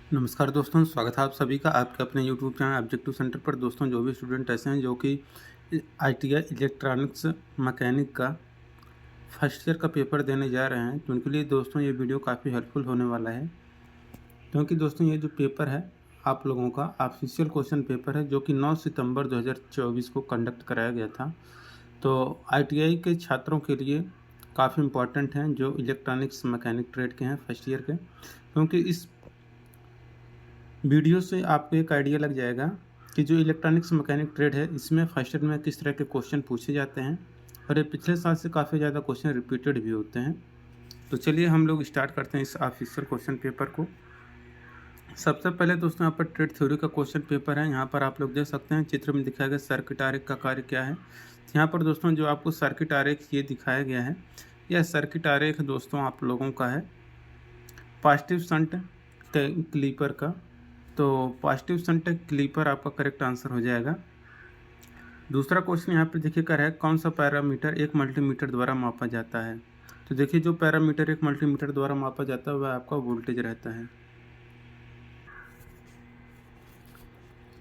नमस्कार दोस्तों, स्वागत है आप सभी का आपके अपने यूट्यूब चैनल ऑब्जेक्टिव सेंटर पर। दोस्तों, जो भी स्टूडेंट ऐसे हैं जो कि आईटीआई इलेक्ट्रॉनिक्स मैकेनिक का फर्स्ट ईयर का पेपर देने जा रहे हैं, तो उनके लिए दोस्तों ये वीडियो काफ़ी हेल्पफुल होने वाला है। क्योंकि दोस्तों ये जो पेपर है आप लोगों का ऑफिशियल क्वेश्चन पेपर है, जो कि 9 सितंबर 2024 को कंडक्ट कराया गया था। तो आईटीआई के छात्रों के लिए काफ़ी इम्पोर्टेंट हैं, जो इलेक्ट्रॉनिक्स मैकेनिक ट्रेड के हैं फर्स्ट ईयर के, क्योंकि इस वीडियो से आपको एक आइडिया लग जाएगा कि जो इलेक्ट्रॉनिक्स मैकेनिक ट्रेड है इसमें फर्स्ट ईयर में किस तरह के क्वेश्चन पूछे जाते हैं, और ये पिछले साल से काफ़ी ज़्यादा क्वेश्चन रिपीटेड भी होते हैं। तो चलिए हम लोग स्टार्ट करते हैं इस ऑफिशियल क्वेश्चन पेपर को। सबसे पहले दोस्तों यहाँ पर ट्रेड थ्योरी का क्वेश्चन पेपर है। यहाँ पर आप लोग देख सकते हैं चित्र में दिखाया गया सर्किट आरेख का कार्य क्या है। यहाँ पर दोस्तों जो आपको सर्किट आरेख ये दिखाया गया है, यह सर्किट आरेख दोस्तों आप लोगों का है पॉजिटिव शंट क्लीपर का। तो पॉजिटिव शंट क्लीपर आपका करेक्ट आंसर हो जाएगा। दूसरा क्वेश्चन यहाँ पे देखिए कर है, कौन सा पैरामीटर एक मल्टीमीटर द्वारा मापा जाता है। तो देखिए जो पैरामीटर एक मल्टीमीटर द्वारा मापा जाता है वह आपका वोल्टेज रहता है।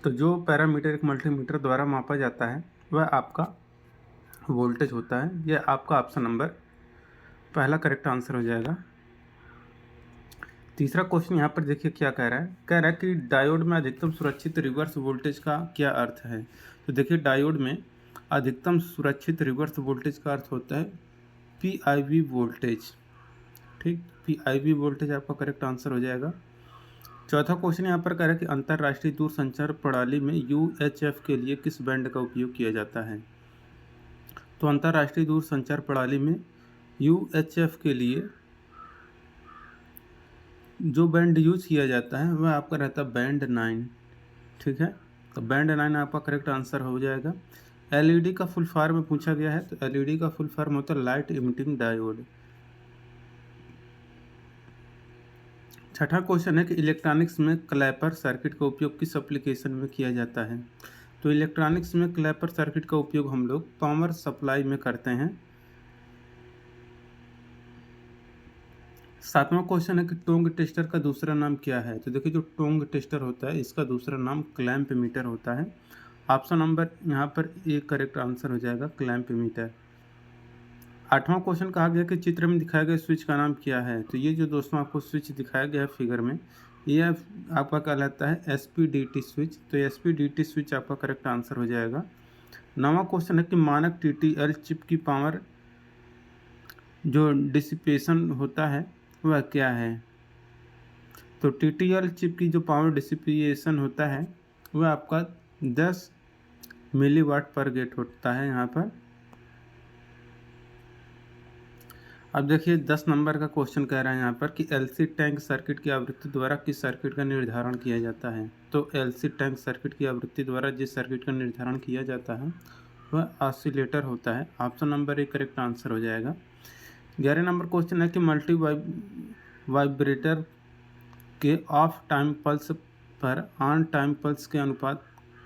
तो जो पैरामीटर एक मल्टीमीटर द्वारा मापा जाता है वह आपका वोल्टेज होता है। यह आपका ऑप्शन नंबर पहला करेक्ट आंसर हो जाएगा। तीसरा क्वेश्चन यहाँ पर देखिए क्या कह रहा है कि डायोड में अधिकतम सुरक्षित रिवर्स वोल्टेज का क्या अर्थ है। तो देखिए डायोड में अधिकतम सुरक्षित रिवर्स वोल्टेज का अर्थ होता है पीआईवी वोल्टेज। ठीक, पीआईवी वोल्टेज आपका करेक्ट आंसर हो जाएगा। चौथा क्वेश्चन यहाँ पर कह रहा है कि अंतर्राष्ट्रीय दूरसंचार प्रणाली में यूएचएफ के लिए किस बैंड का उपयोग किया जाता है। तो अंतर्राष्ट्रीय दूरसंचार प्रणाली में यूएचएफ के लिए जो बैंड यूज किया जाता है वह आपका रहता है बैंड 9। ठीक है, तो बैंड 9 आपका करेक्ट आंसर हो जाएगा। एलईडी का फुल फॉर्म पूछा गया है, तो एलईडी का फुल फॉर्म होता है लाइट इमिटिंग डायोड। छठा क्वेश्चन है कि इलेक्ट्रॉनिक्स में क्लैपर सर्किट का उपयोग किस एप्लीकेशन में किया जाता है। तो इलेक्ट्रॉनिक्स में क्लैपर सर्किट का उपयोग हम लोग पावर सप्लाई में करते हैं। सातवां क्वेश्चन है कि टोंग टेस्टर का दूसरा नाम क्या है। तो देखिए जो टोंग टेस्टर होता है इसका दूसरा नाम क्लैंप मीटर होता है। ऑप्शन नंबर यहाँ पर एक करेक्ट आंसर हो जाएगा क्लैंप मीटर। आठवां क्वेश्चन कहा गया कि चित्र में दिखाया गया स्विच का नाम क्या है। तो ये जो दोस्तों आपको स्विच दिखाया गया है फिगर में, यह आपका कहलाता है एसपीडीटी स्विच। तो एसपीडीटी स्विच आपका करेक्ट आंसर हो जाएगा। नौवां क्वेश्चन है कि मानक टीटीएल चिप की पावर जो डिसिपेशन होता है वह क्या है। तो टीटीएल चिप की जो पावर डिसिपेशन होता है वह आपका 10 मिलीवाट पर गेट होता है यहाँ पर। अब देखिए 10 नंबर का क्वेश्चन कह रहा है यहाँ पर कि एलसी टैंक सर्किट की आवृत्ति द्वारा किस सर्किट का निर्धारण किया जाता है। तो एलसी टैंक सर्किट की आवृत्ति द्वारा जिस सर्किट का निर्धारण किया जाता है वह ऑसिलेटर होता है। ऑप्शन नंबर एक करेक्ट आंसर हो जाएगा। 11 नंबर क्वेश्चन है कि मल्टी वाइब्रेटर के ऑफ टाइम पल्स पर ऑन टाइम पल्स के अनुपात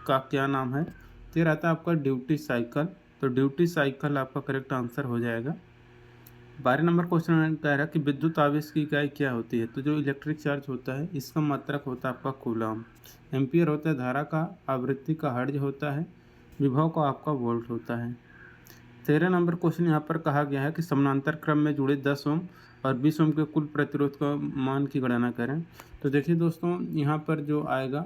का क्या नाम है। तो ये रहता है आपका ड्यूटी साइकिल। तो ड्यूटी साइकिल आपका करेक्ट आंसर हो जाएगा। 12 नंबर क्वेश्चन कह रहा है कि विद्युत आवेश की इकाई क्या होती है। तो जो इलेक्ट्रिक चार्ज होता है इसका मात्रक होता है आपका कूलम। एम्पियर होता है धारा का, आवृत्ति का हर्ट्ज होता है, विभव का आपका वोल्ट होता है। 13 नंबर क्वेश्चन यहाँ पर कहा गया है कि समानांतर क्रम में जुड़े 10 ओम और 20 ओम के कुल प्रतिरोध का मान की गणना करें। तो देखिए दोस्तों यहाँ पर जो आएगा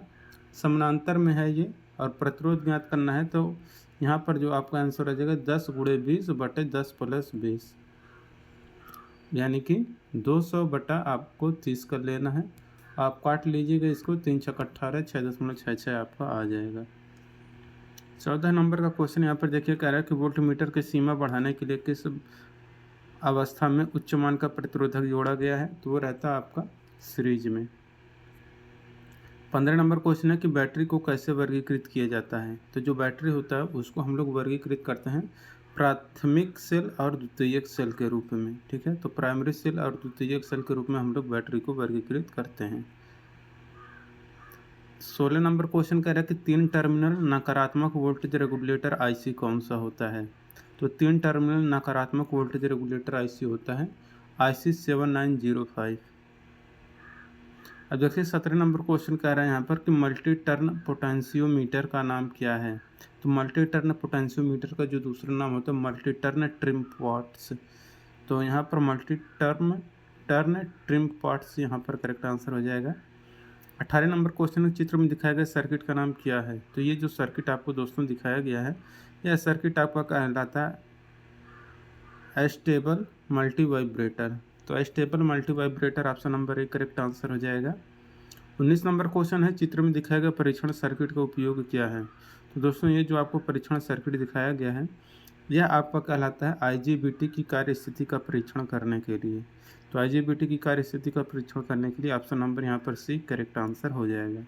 समानांतर में है ये और प्रतिरोध ज्ञात करना है, तो यहाँ पर जो आपका आंसर आ जाएगा 10 गुणे 20 बटे 10 प्लस 20, यानी कि 200 बटा आपको 30 कर लेना है। आप काट लीजिएगा इसको, 3 छक 18, 6.66 आपका आ जाएगा। 14 नंबर का क्वेश्चन यहाँ पर देखिए कह रहा है कि वोल्ट मीटर की सीमा बढ़ाने के लिए किस अवस्था में उच्च मान का प्रतिरोधक जोड़ा गया है। तो वो रहता है आपका सीरीज में। 15 नंबर क्वेश्चन है कि बैटरी को कैसे वर्गीकृत किया जाता है। तो जो बैटरी होता है उसको हम लोग वर्गीकृत करते हैं प्राथमिक सेल और द्वितीयक सेल के रूप में। ठीक है, तो प्राइमरी सेल और द्वितीयक सेल के रूप में हम लोग बैटरी को वर्गीकृत करते हैं। 16 नंबर क्वेश्चन कह रहा है कि 3 टर्मिनल नकारात्मक वोल्टेज रेगुलेटर आईसी कौन सा होता है। तो 3 टर्मिनल नकारात्मक वोल्टेज रेगुलेटर आईसी होता है IC 7905। अब देखिए 17 नंबर क्वेश्चन कह रहा है यहाँ पर कि मल्टी टर्न पोटेंशियोमीटर का नाम क्या है। तो मल्टी टर्न पोटेंशियोमीटर का जो दूसरा नाम होता है मल्टी टर्न ट्रिम पॉट्स। तो यहाँ पर मल्टी टर्न ट्रिम पॉट्स यहाँ पर करेक्ट आंसर हो जाएगा। 18 नंबर क्वेश्चन चित्र में दिखाया गया सर्किट का नाम क्या है। तो ये जो सर्किट आपको दोस्तों दिखाया गया है यह सर्किट आपका कहलाता है एस्टेबल मल्टी वाइब्रेटर। तो stable multi vibrator option number 1 correct answer हो जाएगा। 19 नंबर क्वेश्चन है चित्र में दिखाया गया परीक्षण सर्किट का उपयोग क्या है। तो दोस्तों ये जो आपको परीक्षण सर्किट दिखाया गया है यह आपका कहलाता है आईजीबीटी की कार्य स्थिति का परीक्षण करने के लिए। तो आईजीबीटी की कार्य स्थिति का परीक्षण करने के लिए ऑप्शन नंबर यहाँ पर सी करेक्ट आंसर हो जाएगा।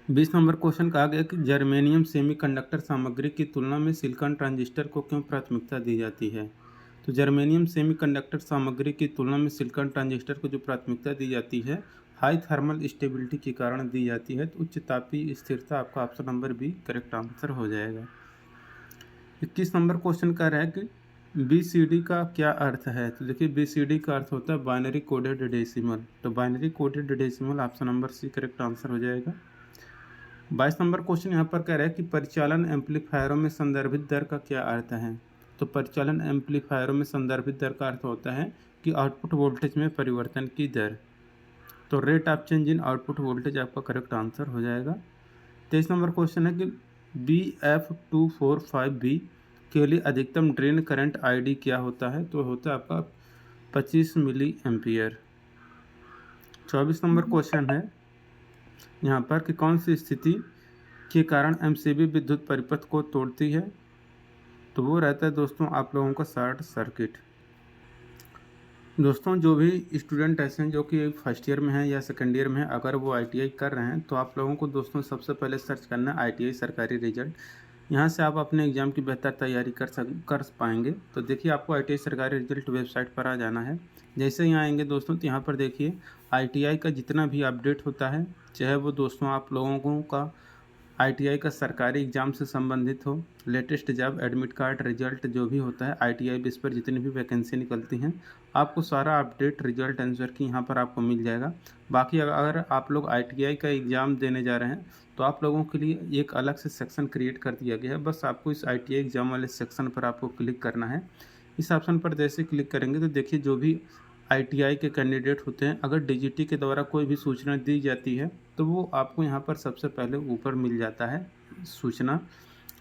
20 नंबर क्वेश्चन कहा गया कि जर्मेनियम सेमीकंडक्टर सामग्री की तुलना में सिलिकॉन ट्रांजिस्टर को क्यों प्राथमिकता दी जाती है। तो जर्मेनियम सेमीकंडक्टर सामग्री की तुलना में सिलिकॉन ट्रांजिस्टर को जो प्राथमिकता दी जाती है हाई थर्मल स्टेबिलिटी के कारण दी जाती है। तो उच्च तापीय स्थिरता आपका option number B correct answer हो जाएगा। 21 नंबर क्वेश्चन कह रहा है कि BCD का क्या अर्थ है। तो देखिए BCD का अर्थ होता है बाइनरी कोडेड डेसिमल। तो binary coded decimal option number C correct answer हो जाएगा। 22 नंबर क्वेश्चन यहाँ पर कह रहा है कि परिचालन एम्पलीफायरों में संदर्भित दर का क्या अर्थ है। तो परिचालन एम्पलीफायरों में संदर्भित दर का अर्थ होता है कि आउटपुट वोल्टेज में परिवर्तन की दर। तो rate of change in output voltage आपका करेक्ट आंसर हो जाएगा। 23 नंबर क्वेश्चन है कि BF245B के लिए अधिकतम ड्रेन करंट ID क्या होता है। तो होता है आपका 25 मिली एम्पियर। 24 नंबर क्वेश्चन है यहाँ पर कि कौन सी स्थिति के कारण MCB विद्युत परिपथ को तोड़ती है। तो वो रहता है दोस्तों आप लोगों का शॉर्ट सर्किट। दोस्तों जो भी स्टूडेंट ऐसे हैं जो कि फर्स्ट ईयर में हैं या सेकेंड ईयर में हैं, अगर वो ITI कर रहे हैं तो आप लोगों को दोस्तों सबसे पहले सर्च करना है ITI सरकारी रिजल्ट। यहाँ से आप अपने एग्ज़ाम की बेहतर तैयारी कर पाएंगे। तो देखिए आपको ITI सरकारी रिजल्ट वेबसाइट पर आ जाना है। जैसे ही आएंगे दोस्तों तो यहाँ पर देखिए ITI का जितना भी अपडेट होता है चाहे वो दोस्तों आप लोगों का ITI का सरकारी एग्ज़ाम से संबंधित हो, latest job admit card result जो भी होता है ITI बेस पर जितनी भी वैकेंसी निकलती हैं आपको सारा अपडेट रिजल्ट आंसर की यहाँ पर आपको मिल जाएगा। बाकी अगर आप लोग ITI का एग्ज़ाम देने जा रहे हैं तो आप लोगों के लिए एक अलग से सेक्शन क्रिएट कर दिया गया है। बस आपको इस ITI एग्ज़ाम वाले सेक्शन पर आपको क्लिक करना है। इस ऑप्शन पर जैसे क्लिक करेंगे तो देखिए जो भी ITI के कैंडिडेट होते हैं अगर DGT के द्वारा कोई भी सूचना दी जाती है तो वो आपको यहाँ पर सबसे पहले ऊपर मिल जाता है सूचना।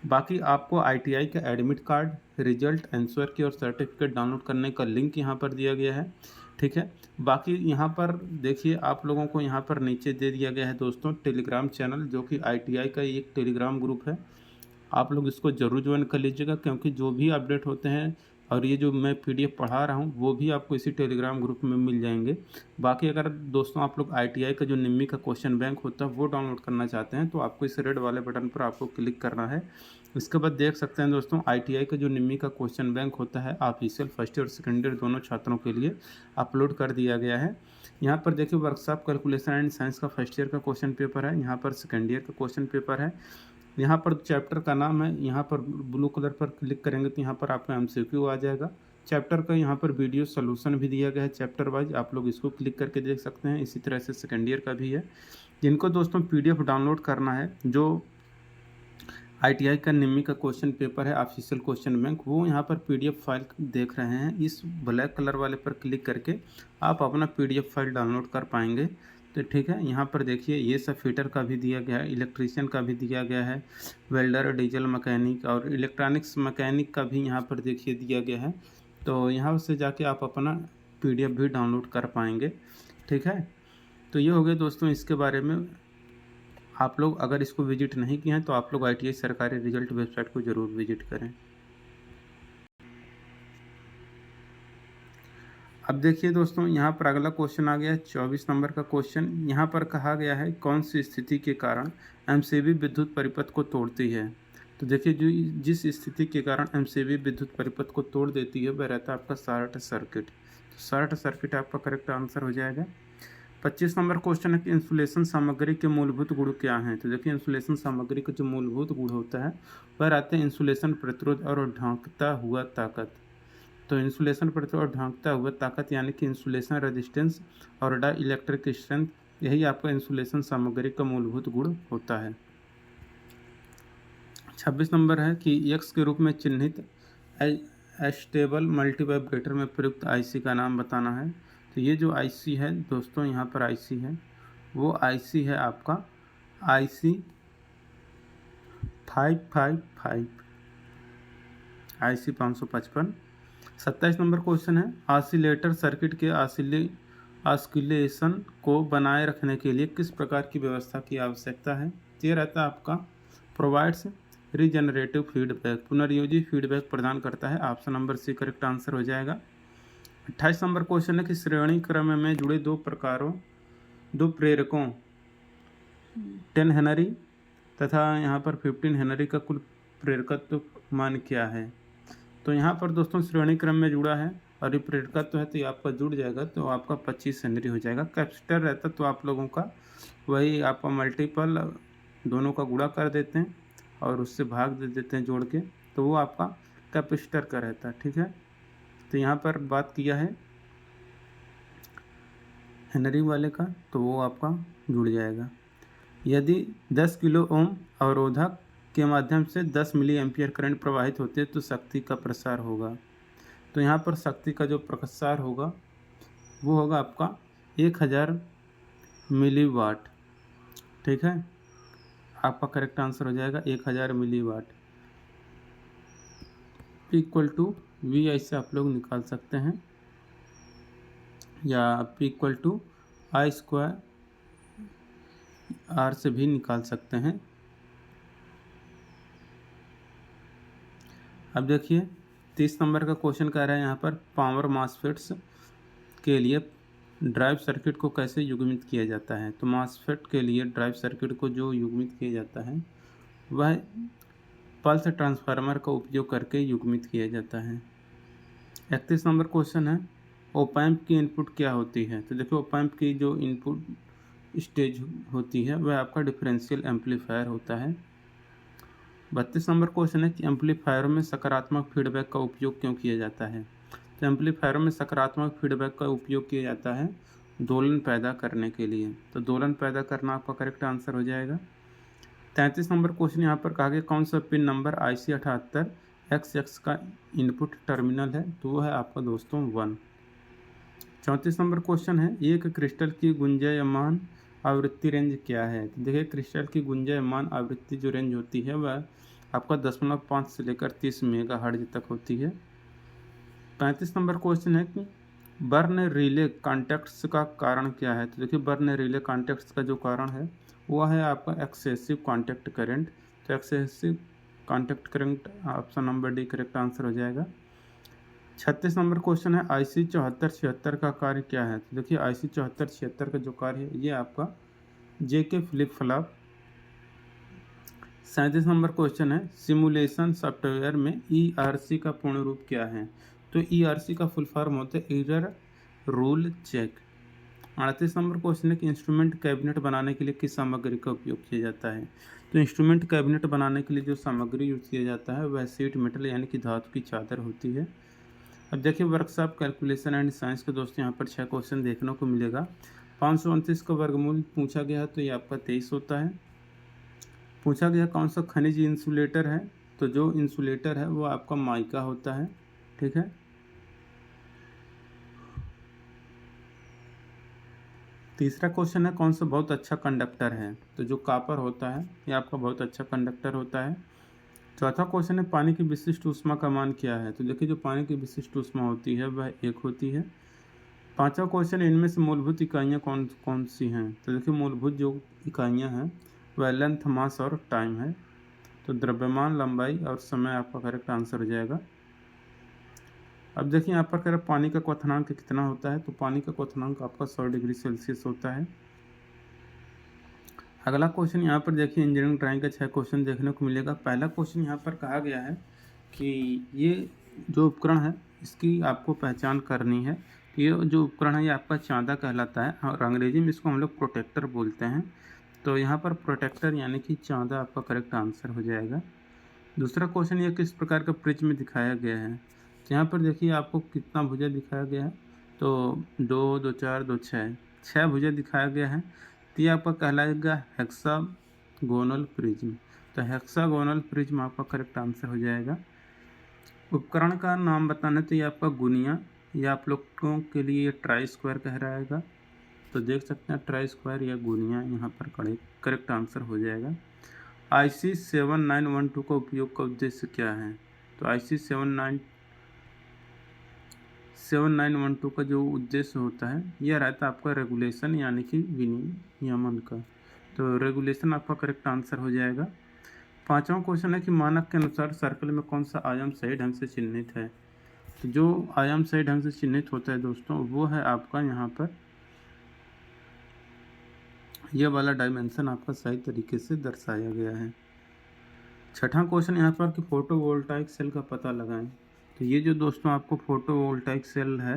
बाकी आपको ITI का एडमिट कार्ड रिजल्ट आंसर की और सर्टिफिकेट डाउनलोड करने का लिंक यहाँ पर दिया गया है। ठीक है, बाकी यहाँ पर देखिए आप लोगों को यहाँ पर नीचे दे दिया गया है दोस्तों टेलीग्राम चैनल जो कि ITI का एक टेलीग्राम ग्रुप है। आप लोग इसको ज़रूर ज्वाइन कर लीजिएगा क्योंकि जो भी अपडेट होते हैं और ये जो मैं PDF पढ़ा रहा हूँ वो भी आपको इसी टेलीग्राम ग्रुप में मिल जाएंगे। बाकी अगर दोस्तों आप लोग ITI का जो निम्मी का क्वेश्चन बैंक होता है वो डाउनलोड करना चाहते हैं तो आपको इस रेड वाले बटन पर आपको क्लिक करना है। इसके बाद देख सकते हैं दोस्तों ITI का जो निम्मी का क्वेश्चन बैंक होता है ऑफिशियल फर्स्ट ईयर और सेकेंड ईयर दोनों छात्रों के लिए अपलोड कर दिया गया है। यहाँ पर देखिए वर्कशॉप कैलकुलेशन एंड साइंस का फर्स्ट ईयर का क्वेश्चन पेपर है, यहाँ पर सेकेंड ईयर का क्वेश्चन पेपर है। यहाँ पर चैप्टर का नाम है, यहाँ पर ब्लू कलर पर क्लिक करेंगे तो यहाँ पर आपका MCQ आ जाएगा। चैप्टर का यहाँ पर वीडियो सोल्यूशन भी दिया गया है चैप्टर वाइज, आप लोग इसको क्लिक करके देख सकते हैं। इसी तरह से सेकेंड ईयर का भी है। जिनको दोस्तों PDF डाउनलोड करना है जो ITI का निम्मी का क्वेश्चन पेपर है ऑफिशियल क्वेश्चन बैंक वो यहाँ पर PDF फाइल देख रहे हैं, इस ब्लैक कलर वाले पर क्लिक करके आप अपना PDF फाइल डाउनलोड कर पाएंगे। तो ठीक है, यहाँ पर देखिए ये सब फिटर का भी दिया गया है, इलेक्ट्रीशियन का भी दिया गया है, वेल्डर डीजल मैकेनिक और इलेक्ट्रॉनिक्स मैकेनिक का भी यहाँ पर देखिए दिया गया है। तो यहाँ से जाके आप अपना PDF भी डाउनलोड कर पाएंगे। ठीक है, तो ये हो गया दोस्तों इसके बारे में। आप लोग अगर इसको विजिट नहीं किए हैं तो आप लोग ITI सरकारी रिजल्ट वेबसाइट को ज़रूर विजिट करें। अब देखिए दोस्तों यहाँ पर अगला क्वेश्चन आ गया है 24 नंबर का क्वेश्चन। यहाँ पर कहा गया है कौन सी स्थिति के कारण MCB विद्युत परिपथ को तोड़ती है। तो देखिए जो जिस स्थिति के कारण MCB विद्युत परिपथ को तोड़ देती है वह रहता है आपका शॉर्ट सर्किट। तो शॉर्ट सर्किट आपका करेक्ट आंसर हो जाएगा। 25 नंबर क्वेश्चन है कि इंसुलेशन सामग्री के मूलभूत गुण क्या हैं। तो देखिए इंसुलेशन सामग्री का जो मूलभूत गुण होता है वह रहता है इंसुलेशन प्रतिरोध और ढांकता हुआ ताकत। तो इंसुलेशन प्रतिरोध और ढांकता हुआ ताकत यानी कि इंसुलेशन रेजिस्टेंस और डाई इलेक्ट्रिक स्ट्रेंथ, यही आपका इंसुलेशन सामग्री का मूलभूत गुण होता है। 26 नंबर है कि एक्स के रूप में चिन्हित एस्टेबल मल्टीवाइब्रेटर में प्रयुक्त आईसी का नाम बताना है। तो ये जो आईसी है दोस्तों, यहाँ पर आईसी है, वो आईसी है आपका आईसी 555, आईसी 555। 27 नंबर क्वेश्चन है, ऑसिलेटर सर्किट के ऑसिलेशन को बनाए रखने के लिए किस प्रकार की व्यवस्था की आवश्यकता है। ये रहता है आपका प्रोवाइड्स रीजनरेटिव फीडबैक, पुनर्योजी फीडबैक प्रदान करता है। Option number C correct answer हो जाएगा। 28 नंबर क्वेश्चन है कि श्रेणी क्रम में जुड़े दो प्रेरकों 10 हेनरी तथा यहाँ पर 15 हेनरी का कुल प्रेरकत्व मान क्या है। तो यहाँ पर दोस्तों श्रेणी क्रम में जुड़ा है और ये प्रेरकत्व है तो ये आपका जुड़ जाएगा, तो आपका 25 हेनरी हो जाएगा। कैपेसिटर रहता तो आप लोगों का वही आपका मल्टीपल दोनों का गुणा कर देते हैं और उससे भाग दे देते हैं जोड़ के, तो वो आपका कैपेसिटर का रहता है। ठीक है, तो यहाँ पर बात किया है हेनरी वाले का, तो वो आपका जुड़ जाएगा। यदि 10 किलो ओम अवरोधक के माध्यम से 10 मिली एम्पियर करंट प्रवाहित होते तो शक्ति का प्रसार होगा। तो यहाँ पर शक्ति का जो प्रसार होगा वो होगा आपका 1000 मिलीवाट। ठीक है, आपका करेक्ट आंसर हो जाएगा 1000 मिलीवाट इक्वल टू वी, ऐसे आप लोग निकाल सकते हैं, या P equal to I square R से भी निकाल सकते हैं। अब देखिए 30 नंबर का क्वेश्चन कह रहा है यहाँ पर पावर मॉसफेट्स के लिए ड्राइव सर्किट को कैसे युग्मित किया जाता है। तो मॉसफेट के लिए ड्राइव सर्किट को जो युग्मित किया जाता है वह पल्स ट्रांसफार्मर का उपयोग करके युग्मित किया जाता है। 31 नंबर क्वेश्चन है ओपैम्प की इनपुट क्या होती है। तो देखिए ओपैम्प की जो इनपुट स्टेज होती है वह आपका डिफरेंशियल एम्पलीफायर होता है। 32 नंबर क्वेश्चन है कि एम्पलीफायरों में सकारात्मक फीडबैक का उपयोग क्यों किया जाता है। तो एम्पलीफायरों में सकारात्मक फीडबैक का उपयोग किया जाता है दोलन पैदा करने के लिए। तो दोलन पैदा करना आपका करेक्ट आंसर हो जाएगा। 33 नंबर क्वेश्चन यहाँ पर कहा गया कौन सा पिन नंबर IC 78XX का इनपुट टर्मिनल है। तो वो है आपका दोस्तों 1। 34 नंबर क्वेश्चन है एक क्रिस्टल की गुंजायमान आवृत्ति रेंज क्या है। तो देखिए क्रिस्टल की गुंजायमान आवृत्ति जो रेंज होती है वह आपका 0.5 से लेकर 30 मेगाहर्ट्ज तक होती है। 35 नंबर क्वेश्चन है कि बर्न रिले कॉन्टैक्ट्स का कारण क्या है। तो देखिए बर्न रिले कॉन्टैक्ट्स का जो कारण है वह है आपका एक्सेसिव कॉन्टैक्ट करंट। तो excessive contact current option number D correct answer हो जाएगा। 36 नंबर क्वेश्चन है IC 7476 का कार्य क्या है। तो देखिए IC 7476 का जो कार्य है ये आपका JK flip flop. 37 number question है सिमुलेशन सॉफ्टवेयर में ERC का पूर्ण रूप क्या है। तो ERC का फुल फॉर्म होता है error rule check. 38 number question है कि इंस्ट्रूमेंट कैबिनेट बनाने के लिए किस सामग्री का उपयोग किया जाता है। तो इंस्ट्रूमेंट कैबिनेट बनाने के लिए जो सामग्री यूज किया जाता है वह शीट मेटल यानी कि धातु की चादर होती है। अब देखिए वर्कशॉप कैलकुलेशन एंड साइंस के दोस्तों यहाँ पर 6 क्वेश्चन देखने को मिलेगा। 529 का वर्गमूल पूछा गया है तो ये आपका 23 होता है। पूछा गया कौन सा खनिज इंसुलेटर है। तो जो इंसुलेटर है वो आपका माइका होता है। ठीक है, तीसरा क्वेश्चन है कौन सा बहुत अच्छा कंडक्टर है। तो जो कॉपर होता है ये आपका बहुत अच्छा कंडक्टर होता है। चौथा क्वेश्चन है पानी की विशिष्ट ऊष्मा का मान क्या है। तो देखिए जो पानी की विशिष्ट ऊष्मा होती है वह 1 होती है। पांचवा क्वेश्चन इनमें से मूलभूत इकाइयाँ कौन कौन सी हैं। तो देखिए मूलभूत जो इकाइयाँ हैं वह लेंथ, मास और टाइम है। तो द्रव्यमान, लंबाई और समय आपका करेक्ट आंसर हो जाएगा। अब देखिए यहाँ पर कह रहा पानी का क्वथनांक कितना होता है। तो पानी का क्वथनांक आपका 100 डिग्री सेल्सियस होता है। अगला क्वेश्चन यहाँ पर देखिए इंजीनियरिंग ड्राइंग का 6 क्वेश्चन देखने को मिलेगा। पहला क्वेश्चन यहाँ पर कहा गया है कि ये जो उपकरण है इसकी आपको पहचान करनी है। ये जो उपकरण है ये आपका चांदा कहलाता है और अंग्रेजी में इसको हम लोग प्रोटेक्टर बोलते हैं। तो यहाँ पर प्रोटेक्टर यानी कि चांदा आपका करेक्ट आंसर हो जाएगा। दूसरा क्वेश्चन ये किस प्रकार का प्रिज्म दिखाया गया है। तो यहाँ पर देखिए आपको कितना भुजा दिखाया गया है, तो 2, 2, 4, 2, 6 भुजा दिखाया गया है। तो ये आपका कहलाएगा हेक्सागोनल प्रिज्म। तो हेक्सागोनल प्रिज्म आपका करेक्ट आंसर हो जाएगा। उपकरण का नाम बताना तो ये आपका गुनिया, ये आप लोगों के लिए ये ट्राई स्क्वायर कह रहेगा। तो देख सकते हैं ट्राई स्क्वायर या गुनिया यहाँ पर करेक्ट आंसर हो जाएगा। IC 7912 का उपयोग का उद्देश्य क्या है? तो IC 7912 का जो उद्देश्य होता है यह रहता है आपका रेगुलेशन यानी कि विनियमन का। तो रेगुलेशन आपका करेक्ट आंसर हो जाएगा। 5वां क्वेश्चन है कि मानक के अनुसार सर्कल में कौन सा आयाम सही ढंग से चिन्हित है? तो जो आयाम सही ढंग से चिन्हित होता है दोस्तों वो है आपका यहाँ पर यह वाला डायमेंशन आपका सही तरीके से दर्शाया गया है। 6वां क्वेश्चन यहाँ पर कि फोटोवोल्टाइक सेल का पता लगाएं। तो ये जो दोस्तों आपको फोटोवोल्टाइक सेल है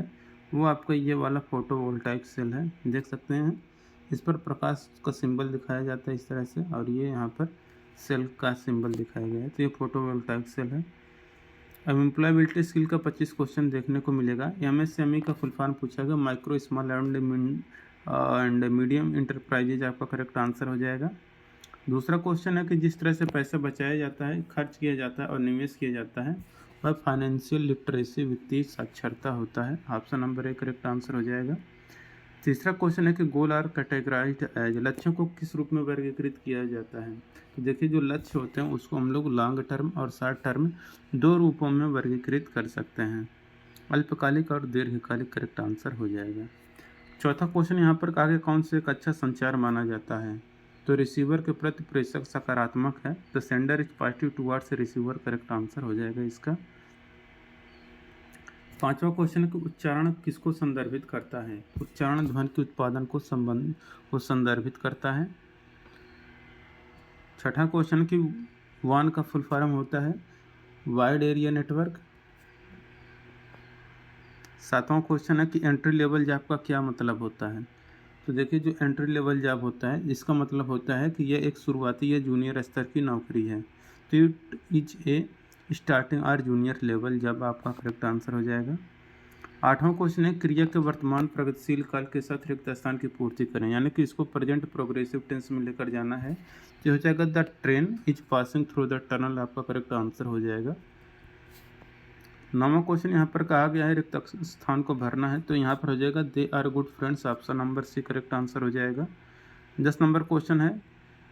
वो आपका ये वाला फोटोवोल्टाइक सेल है, देख सकते हैं इस पर प्रकाश का सिंबल दिखाया जाता है इस तरह से, और ये यहाँ पर सेल का सिंबल दिखाया गया है। तो ये फोटोवोल्टाइक सेल है। अब एम्प्लॉयबिलिटी स्किल का 25 क्वेश्चन देखने को मिलेगा। MSME का फुल फॉर्म पूछा गया, micro small and medium enterprises आपका करेक्ट आंसर हो जाएगा। दूसरा क्वेश्चन है कि जिस तरह से पैसा बचाया जाता है, खर्च किया जाता है और निवेश किया जाता है वह फाइनेंशियल लिटरेसी वित्तीय साक्षरता होता है। ऑप्शन नंबर 1 करेक्ट आंसर हो जाएगा। तीसरा क्वेश्चन है कि गोल आर कैटेगराइज्ड एज, लक्ष्यों को किस रूप में वर्गीकृत किया जाता है? तो देखिए जो लक्ष्य होते हैं उसको हम लोग लॉन्ग टर्म और शॉर्ट टर्म 2 रूपों में वर्गीकृत कर सकते हैं, अल्पकालिक और दीर्घकालिक। करेक्ट आंसर हो जाएगा। चौथा क्वेश्चन यहाँ पर आगे कौन से एक अच्छा संचार माना जाता है? तो रिसीवर के प्रति प्रेषक सकारात्मक है, तो sender is positive towards receiver. Correct answer हो जाएगा इसका। 5वां क्वेश्चन कि उच्चारण किसको संदर्भित करता है? उच्चारण ध्वनि के उत्पादन को संदर्भित करता है। 6वां क्वेश्चन कि WAN का फुल फॉर्म होता है वाइड एरिया नेटवर्क। 7वां क्वेश्चन है कि एंट्री लेवल जॉब का क्या मतलब होता है? तो देखिए जो एंट्री लेवल जॉब होता है इसका मतलब होता है कि यह एक शुरुआती या जूनियर स्तर की नौकरी है। तो इट इज ए स्टार्टिंग और जूनियर लेवल जॉब आपका करेक्ट आंसर हो जाएगा। 8वां क्वेश्चन है क्रिया के वर्तमान प्रगतिशील काल के साथ रिक्त स्थान की पूर्ति करें, यानी कि इसको प्रेजेंट प्रोग्रेसिव टेंस में लेकर जाना है। तो हो जाएगा the train is passing through the tunnel, आपका करेक्ट आंसर हो जाएगा। 9वां क्वेश्चन यहाँ पर कहा गया है रिक्त स्थान को भरना है, तो यहाँ पर हो जाएगा they are good friends. Option number C correct answer हो जाएगा। 10 नंबर क्वेश्चन है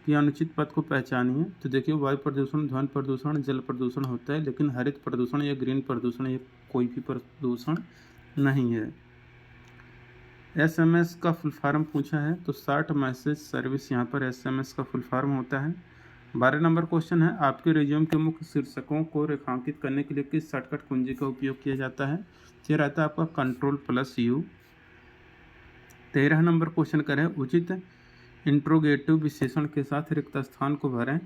कि अनुचित पद को पहचानिए। तो देखिए वायु प्रदूषण, ध्वनि प्रदूषण, जल प्रदूषण होता है, लेकिन हरित प्रदूषण या ग्रीन प्रदूषण ये कोई भी प्रदूषण नहीं है। SMS का फुल फॉर्म पूछा है, तो शॉर्ट मैसेज सर्विस यहाँ पर SMS का फुल फॉर्म होता है। 12 नंबर क्वेश्चन है आपके रिज्यूम के मुख्य शीर्षकों को रेखांकित करने के लिए किस शॉर्टकट कुंजी का उपयोग किया जाता है? ये रहता है आपका Ctrl+U। 13 नंबर क्वेश्चन करें उचित इंट्रोगेटिव विशेषण के साथ रिक्त स्थान को भरें।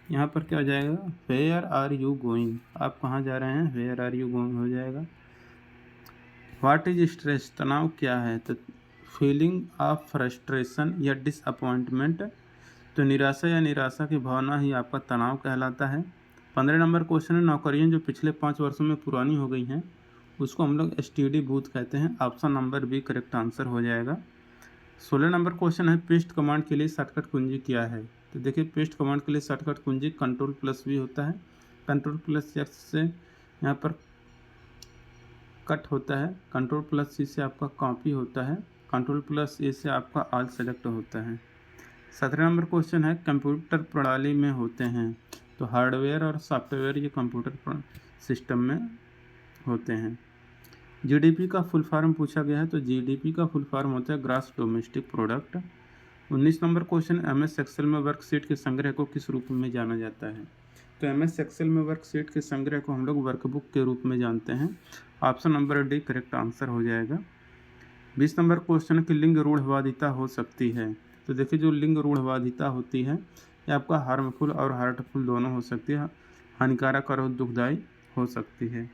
यहाँ पर क्या हो जाएगा वेयर आर यू गोइंग, आप कहाँ जा रहे हैं, वेयर आर यू गोइंग हो जाएगा। व्हाट इज स्ट्रेस, तनाव क्या है? तो फीलिंग ऑफ फ्रस्ट्रेशन या डिसअपॉइंटमेंट, तो निराशा या निराशा की भावना ही आपका तनाव कहलाता है। 15 नंबर क्वेश्चन है नौकरियां जो पिछले 5 वर्षों में पुरानी हो गई हैं उसको हम लोग STD बूथ कहते हैं। Option number B correct answer हो जाएगा। 16 नंबर क्वेश्चन है पेस्ट कमांड के लिए शॉर्टकट कुंजी क्या है? तो देखिए पेस्ट कमांड के लिए शॉर्टकट कुंजी Ctrl+V होता है। Ctrl+X से यहाँ पर कट होता है, Ctrl+C से आपका कॉपी होता है, Ctrl+A से आपका ऑल सेलेक्ट होता है। 17 नंबर क्वेश्चन है कंप्यूटर प्रणाली में होते हैं, तो हार्डवेयर और सॉफ्टवेयर ये कंप्यूटर सिस्टम में होते हैं। GDP का फुल फॉर्म पूछा गया है, तो GDP का फुल फॉर्म होता है gross domestic product. 19 number question MS Excel में वर्कशीट के संग्रह को किस रूप में जाना जाता है? तो MS एक्सेल में वर्कशीट के संग्रह को हम लोग वर्कबुक के रूप में जानते हैं। Option number D correct answer हो जाएगा। 20 नंबर क्वेश्चन की लिंग रूढ़वादिता हो सकती है, तो देखिए जो लिंग रूढ़वादिता होती है ये आपका हार्मफुल और हार्टफुल दोनों हो सकती है, हानिकारक और दुखदायी हो सकती है।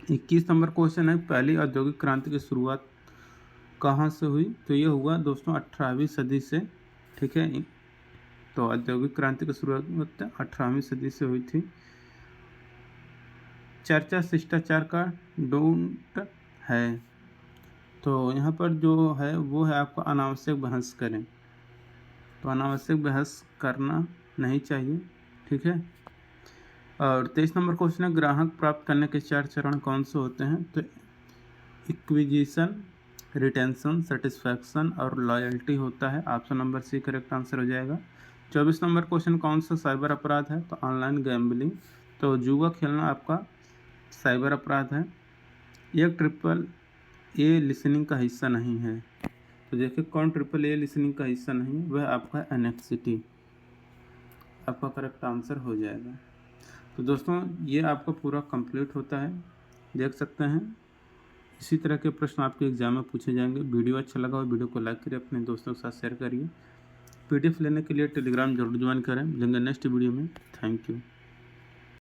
21 नंबर क्वेश्चन है पहली औद्योगिक क्रांति की शुरुआत कहाँ से हुई? तो ये हुआ दोस्तों 18वीं सदी से, ठीक है। तो औद्योगिक क्रांति की शुरुआत 18वीं सदी से हुई थी। चर्चा शिष्टाचार का डोंट है। तो यहाँ पर जो है वो है आपका अनावश्यक बहस करें, तो अनावश्यक बहस करना नहीं चाहिए, ठीक है। और 23 नंबर क्वेश्चन है, ग्राहक प्राप्त करने के 4 चरण कौन से होते हैं? तो इक्विजिशन, रिटेंशन, सेटिस्फैक्शन और लॉयल्टी होता है। Option number C correct answer हो जाएगा। 24 नंबर क्वेश्चन, कौन सा साइबर अपराध है? तो ऑनलाइन गैम्बलिंग। तो जुआ खेलना आपका साइबर अपराध है। एक ट्रिपल ए लिसनिंग का हिस्सा नहीं है। तो देखिए कौन ट्रिपल ए लिसनिंग का हिस्सा नहीं है, वह आपका एनेक्सिटी आपका करेक्ट आंसर हो जाएगा। तो दोस्तों ये आपका पूरा कंप्लीट होता है, देख सकते हैं। इसी तरह के प्रश्न आपके एग्जाम में पूछे जाएंगे। वीडियो अच्छा लगा हो वीडियो को लाइक करिए, अपने दोस्तों के साथ शेयर करिए। पीडीएफ लेने के लिए टेलीग्राम जरूर ज्वाइन करें। मिलेंगे नेक्स्ट वीडियो में। Thank you.